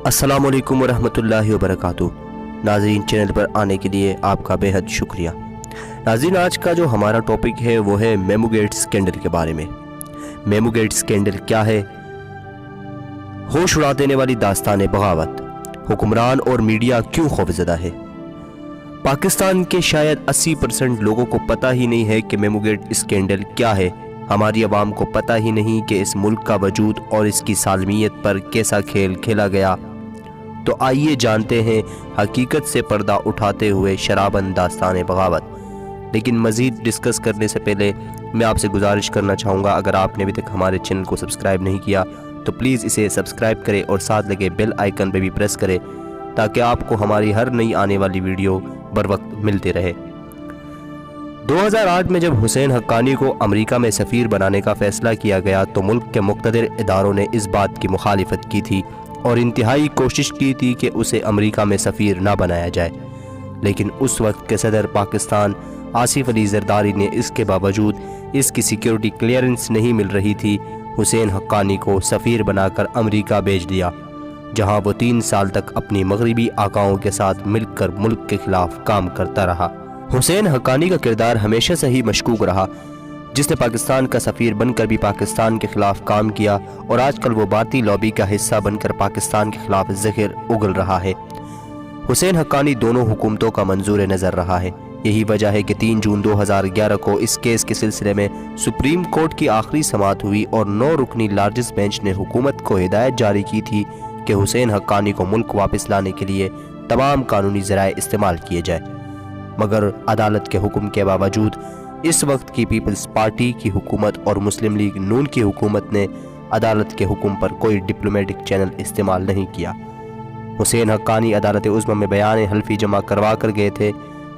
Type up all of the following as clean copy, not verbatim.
अस्सलाम वालेकुम वरहमतुल्लाहि वबरकातुहू। नाज़रीन, चैनल पर आने के लिए आपका बेहद शुक्रिया। नाज़रीन, आज का जो हमारा टॉपिक है वो है मेमोगेट स्कैंडल के बारे में। मेमोगेट स्कैंडल क्या है? होश उड़ा देने वाली दास्तान बगावत, हुक्मरान और मीडिया क्यों खौफज़दा है? पाकिस्तान के शायद 80% लोगों को पता ही नहीं है कि मेमोगेट स्कैंडल क्या है। हमारी आवाम को पता ही नहीं कि इस मुल्क का वजूद और इसकी सालमियत पर कैसा खेल खेला गया। तो आइए जानते हैं हकीकत से पर्दा उठाते हुए शराबन दास्तान बगावत। लेकिन मज़ीद डिस्कस करने से पहले मैं आपसे गुजारिश करना चाहूँगा, अगर आपने अभी तक हमारे चैनल को सब्सक्राइब नहीं किया तो प्लीज़ इसे सब्सक्राइब करें और साथ लगे बेल आइकन पर भी प्रेस करें ताकि आपको हमारी हर नई आने वाली वीडियो बर वक्त मिलती रहे। 2008 में जब हुसैन हक्कानी को अमेरिका में सफ़ीर बनाने का फ़ैसला किया गया तो मुल्क के मुक़्तदिर इदारों ने इस बात की मुखालिफत की थी और इंतहाई कोशिश की थी कि उसे अमेरिका में सफ़ीर ना बनाया जाए। लेकिन उस वक्त के सदर पाकिस्तान आसिफ अली ज़रदारी ने इसके बावजूद इसकी सिक्योरिटी क्लियरेंस नहीं मिल रही थी, हुसैन हक्कानी को सफ़ीर बनाकर अमेरिका भेज दिया, जहां वो 3 साल तक अपनी मगरबी आकाओं के साथ मिलकर मुल्क के खिलाफ काम करता रहा। हुसैन हक्कानी का किरदार हमेशा से ही मशकूक रहा, जिसने पाकिस्तान का सफ़ीर बनकर भी पाकिस्तान के खिलाफ काम किया और आजकल वो भारतीय लॉबी का हिस्सा बनकर पाकिस्तान के खिलाफ ज़हर उगल रहा है। हुसैन हक्कानी दोनों हुकूमतों का मंजूर नज़र रहा है। यही वजह है कि 3 जून 2011 को इस केस के सिलसिले में सुप्रीम कोर्ट की आखिरी समाअत हुई और 9 रुकनी लार्जेस्ट बेंच ने हुकूमत को हिदायत जारी की थी कि हुसैन हक्कानी को मुल्क वापस लाने के लिए तमाम कानूनी ज़राए इस्तेमाल किए जाए। मगर अदालत के हुक्म के बावजूद इस वक्त की पीपल्स पार्टी की हुकूमत और मुस्लिम लीग नून की हुकूमत ने अदालत के हुक्म पर कोई डिप्लोमेटिक चैनल इस्तेमाल नहीं किया। हुसैन हक्कानी अदालत उज़्मा में बयान हल्फी जमा करवा कर गए थे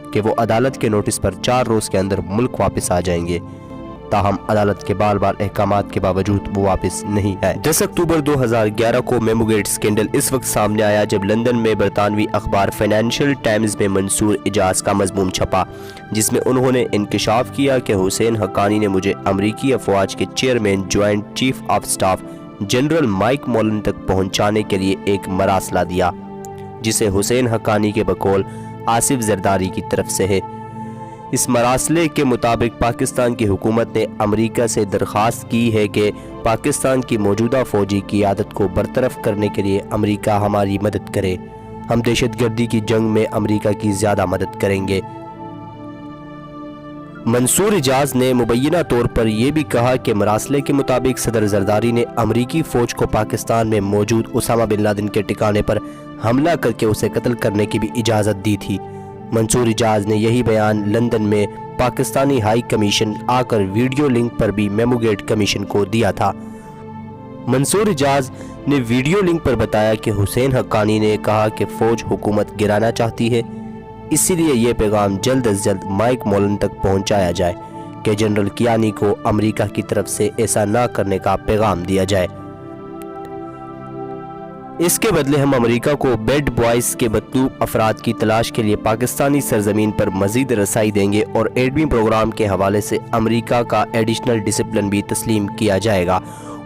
कि वो अदालत के नोटिस पर 4 रोज़ के अंदर मुल्क वापस आ जाएंगे। ताहम अदालत के बार बार अहकामात के बावजूद वो वापस नहीं आए। 10 अक्टूबर 2011 को मेमोगेट स्कैंडल इस वक्त सामने आया जब लंदन में बरतानवी अखबार फाइनेंशियल टाइम्स में मंसूर इजाज़ का मजमून छपा, जिसमें उन्होंने इंकशाफ किया कि हुसैन हक्कानी ने मुझे अमरीकी अफवाज के chairman joint chief of staff general Mike Mullen तक पहुँचाने के लिए एक मरासला दिया, जिसे हुसैन हक्कानी के बकौल आसिफ ज़रदारी की तरफ से है। इस मरासले के मुताबिक पाकिस्तान की हुकूमत ने अमेरिका से दरख्वास्त की है कि पाकिस्तान की मौजूदा फ़ौजी क़ियादत को बरतरफ करने के लिए अमेरिका हमारी मदद करे। हम दहशतगर्दी की जंग में अमेरिका की ज़्यादा मदद करेंगे। मंसूर इजाज़ ने मुबैना तौर पर यह भी कहा कि मरासले के मुताबिक सदर ज़रदारी ने अमेरिकी फ़ौज को पाकिस्तान में मौजूद उसामा बिन लादेन के ठिकाने पर हमला करके उसे कत्ल करने की भी इजाज़त दी थी। मंसूर इजाज़ ने यही बयान लंदन में पाकिस्तानी हाई कमीशन आकर वीडियो लिंक पर भी मेमोगेट कमीशन को दिया था। मंसूर इजाज़ ने वीडियो लिंक पर बताया कि हुसैन हक्कानी ने कहा कि फ़ौज हुकूमत गिराना चाहती है, इसीलिए यह पैगाम जल्द अज जल्द माइक मोलन तक पहुंचाया जाए कि जनरल कियानी को अमेरिका की तरफ से ऐसा ना करने का पैगाम दिया जाए। इसके बदले हम अमेरिका को बैड बॉयज़ के मतलूब अफराद की तलाश के लिए पाकिस्तानी सरजमीन पर मजीद रसाई देंगे और एडमी प्रोग्राम के हवाले से अमेरिका का एडिशनल डिसिप्लिन भी तस्लीम किया जाएगा।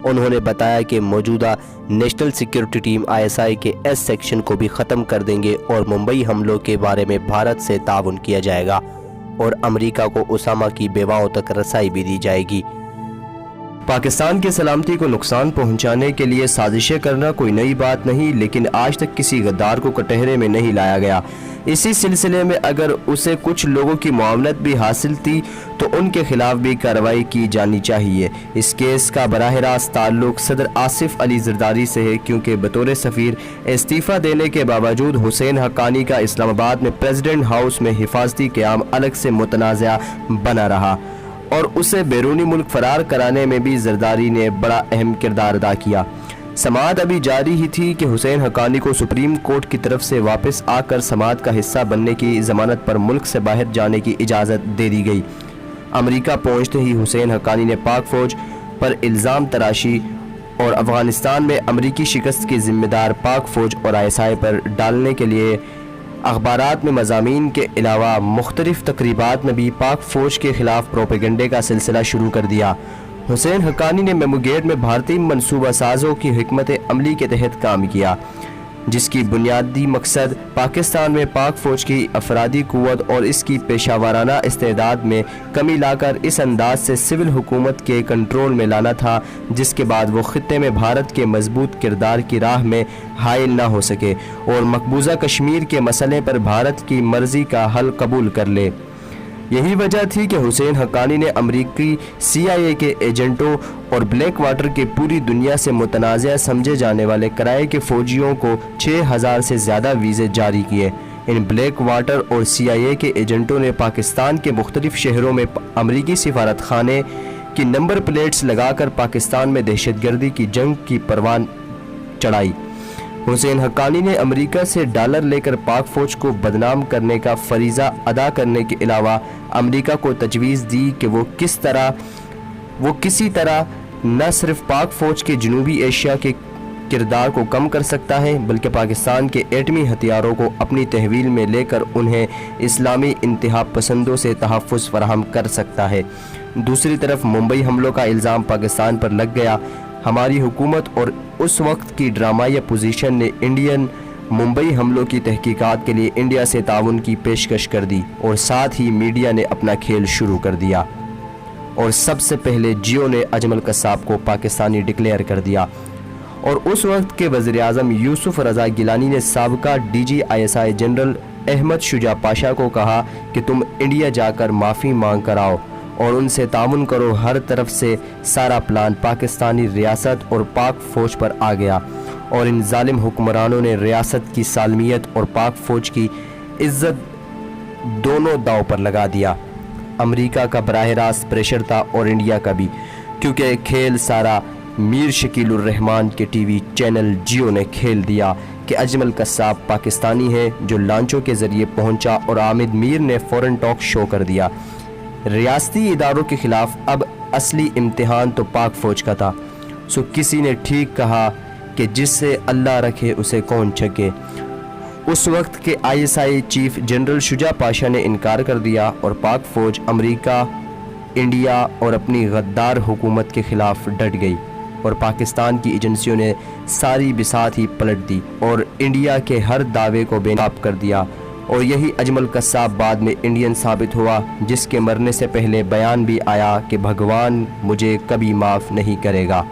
उन्होंने बताया कि मौजूदा नेशनल सिक्योरिटी टीम ISI के S सेक्शन को भी ख़त्म कर देंगे और मुंबई हमलों के बारे में भारत से ताउन किया जाएगा और अमेरिका को उसामा की बेवाओं तक रसाई भी दी जाएगी। पाकिस्तान की सलामती को नुकसान पहुंचाने के लिए साजिशें करना कोई नई बात नहीं, लेकिन आज तक किसी गद्दार को कटहरे में नहीं लाया गया। इसी सिलसिले में अगर उसे कुछ लोगों की मुआवनत भी हासिल थी तो उनके खिलाफ भी कार्रवाई की जानी चाहिए। इस केस का बराह रास्त ताल्लुक सदर आसिफ अली ज़रदारी से है, क्योंकि बतौर सफ़ीर इस्तीफ़ा देने के बावजूद हुसैन हक्कानी का इस्लामाबाद में प्रेसिडेंट हाउस में हिफाजती क़याम अलग से मुतनाज़ा बना रहा और उसे बैरूनी मुल्क फरार कराने में भी ज़रदारी ने बड़ा अहम किरदार अदा किया। समाअत अभी जारी ही थी कि हुसैन हक्कानी को सुप्रीम कोर्ट की तरफ से वापस आकर समाअत का हिस्सा बनने की ज़मानत पर मुल्क से बाहर जाने की इजाज़त दे दी गई। अमेरिका पहुंचते ही हुसैन हक्कानी ने पाक फ़ौज पर इल्ज़ाम तराशी और अफ़गानिस्तान में अमरीकी शिकस्त की ज़िम्मेदार पाक फ़ौज और ISI पर डालने के लिए अखबारात में मज़ामीन के अलावा मुख्तलिफ तकरीबात में भी पाक फ़ौज के ख़िलाफ़ प्रोपेगेंडे का सिलसिला शुरू कर दिया। हुसैन हक्कानी ने मेमोगेट में भारतीय मनसूबा साजों की हिकमत अमली के तहत काम किया। جس کی بنیادی مقصد پاکستان میں پاک فوج کی افرادی قوت اور اس کی پیشہ ورانہ استعداد میں کمی لا کر اس انداز سے سول حکومت کے کنٹرول میں لانا تھا جس کے بعد وہ خطے میں بھارت کے مضبوط کردار کی راہ میں حائل نہ ہو سکے اور مقبوضہ کشمیر کے مسئلے پر بھارت کی مرضی کا حل قبول کر لے۔ یہی وجہ تھی کہ حسین حقانی نے امریکی CIA کے ایجنٹوں اور بلیک واٹر کے پوری دنیا سے متنازع سمجھے جانے والے کرائے کے فوجیوں کو 6000 سے زیادہ ویزے جاری کیے۔ ان بلیک واٹر اور CIA کے ایجنٹوں نے پاکستان کے مختلف شہروں میں امریکی سفارت خانے کی نمبر پلیٹس لگا کر پاکستان میں دہشت گردی کی جنگ کی پروان چڑھائی۔ حسین حقانی نے امریکہ سے ڈالر لے کر پاک فوج کو بدنام کرنے کا فریضہ ادا کرنے کے علاوہ امریکہ کو تجویز دی کہ وہ کسی طرح نہ صرف پاک فوج کے جنوبی ایشیا کے کردار کو کم کر سکتا ہے بلکہ پاکستان کے ایٹمی ہتھیاروں کو اپنی تحویل میں لے کر انہیں اسلامی انتہا پسندوں سے تحفظ فراہم کر سکتا ہے۔ دوسری طرف ممبئی حملوں کا الزام پاکستان پر لگ گیا۔ ہماری حکومت اور اس وقت کی ڈرامائی اپوزیشن نے انڈین ممبئی حملوں کی تحقیقات کے لیے انڈیا سے تعاون کی پیشکش کر دی اور ساتھ ہی میڈیا نے اپنا کھیل شروع کر دیا اور سب سے پہلے جیو نے اجمل قصاب کو پاکستانی ڈکلیئر کر دیا اور اس وقت کے وزیر اعظم یوسف رضا گیلانی نے سابقہ DG ISI جنرل احمد شجاع پاشا کو کہا کہ تم انڈیا جا کر معافی مانگ کر آؤ اور ان سے تعاون کرو۔ ہر طرف سے سارا پلان پاکستانی ریاست اور پاک فوج پر آ گیا اور ان ظالم حکمرانوں نے ریاست کی سالمیت اور پاک فوج کی عزت دونوں داؤ پر لگا دیا۔ امریکہ کا براہ راست پریشر تھا اور انڈیا کا بھی، کیونکہ کھیل سارا میر شکیل الرحمان کے TV چینل جیو نے کھیل دیا کہ اجمل قصاب پاکستانی ہے جو لانچوں کے ذریعے پہنچا اور عامد میر نے فورن ٹاک شو کر دیا۔ ریاستی اداروں کے خلاف اب اصلی امتحان تو پاک فوج کا تھا۔ سو کسی نے ٹھیک کہا کہ جس سے اللہ رکھے اسے کون چھکے۔ اس وقت کے ISI چیف جنرل شجاع پاشا نے انکار کر دیا اور پاک فوج امریکہ، انڈیا اور اپنی غدار حکومت کے خلاف ڈٹ گئی اور پاکستان کی ایجنسیوں نے ساری بساط ہی پلٹ دی اور انڈیا کے ہر دعوے کو بے نقاب کر دیا اور یہی اجمل قصاب بعد میں انڈین ثابت ہوا جس کے مرنے سے پہلے بیان بھی آیا کہ بھگوان مجھے کبھی معاف نہیں کرے گا۔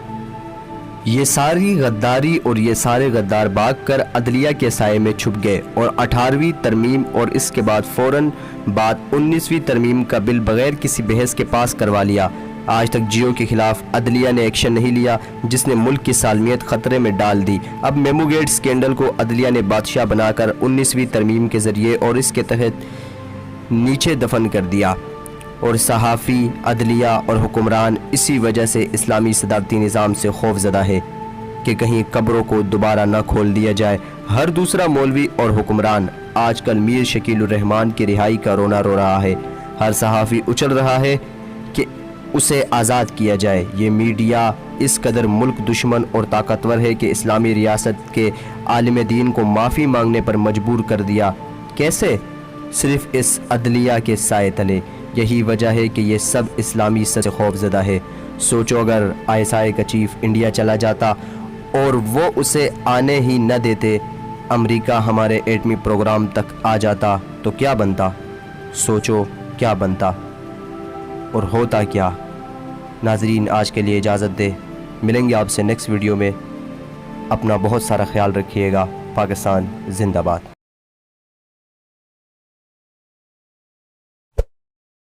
یہ ساری غداری اور یہ سارے غدار بھاگ کر عدلیہ کے سائے میں چھپ گئے اور 18ویں ترمیم اور اس کے بعد فوراً بعد 19ویں ترمیم کا بل بغیر کسی بحث کے پاس کروا لیا۔ آج تک جیو کے خلاف عدلیہ نے ایکشن نہیں لیا جس نے ملک کی سالمیت خطرے میں ڈال دی۔ اب میمو گیٹ سکینڈل کو عدلیہ نے بادشاہ بنا کر 19ویں ترمیم کے ذریعے اور اس کے تحت نیچے دفن کر دیا اور صحافی، عدلیہ اور حکمران اسی وجہ سے اسلامی صدارتی نظام سے خوف زدہ ہے کہ کہیں قبروں کو دوبارہ نہ کھول دیا جائے۔ ہر دوسرا مولوی اور حکمران آج کل میر شکیل الرحمان کی رہائی کا رونا رو رہا ہے۔ ہر صحافی اچھل رہا ہے کہ اسے آزاد کیا جائے۔ یہ میڈیا اس قدر ملک دشمن اور طاقتور ہے کہ اسلامی ریاست کے عالم دین کو معافی مانگنے پر مجبور کر دیا۔ کیسے؟ صرف اس عدلیہ کے سائے تلے۔ یہی وجہ ہے کہ یہ سب اسلامی سے خوف زدہ ہے۔ سوچو اگر ISI کا چیف انڈیا چلا جاتا اور وہ اسے آنے ہی نہ دیتے، امریکہ ہمارے ایٹمی پروگرام تک آ جاتا تو کیا بنتا؟ سوچو کیا بنتا اور ہوتا کیا۔ ناظرین آج کے لیے اجازت دے، ملیں گے آپ سے نیکسٹ ویڈیو میں۔ اپنا بہت سارا خیال رکھیے گا۔ پاکستان زندہ باد۔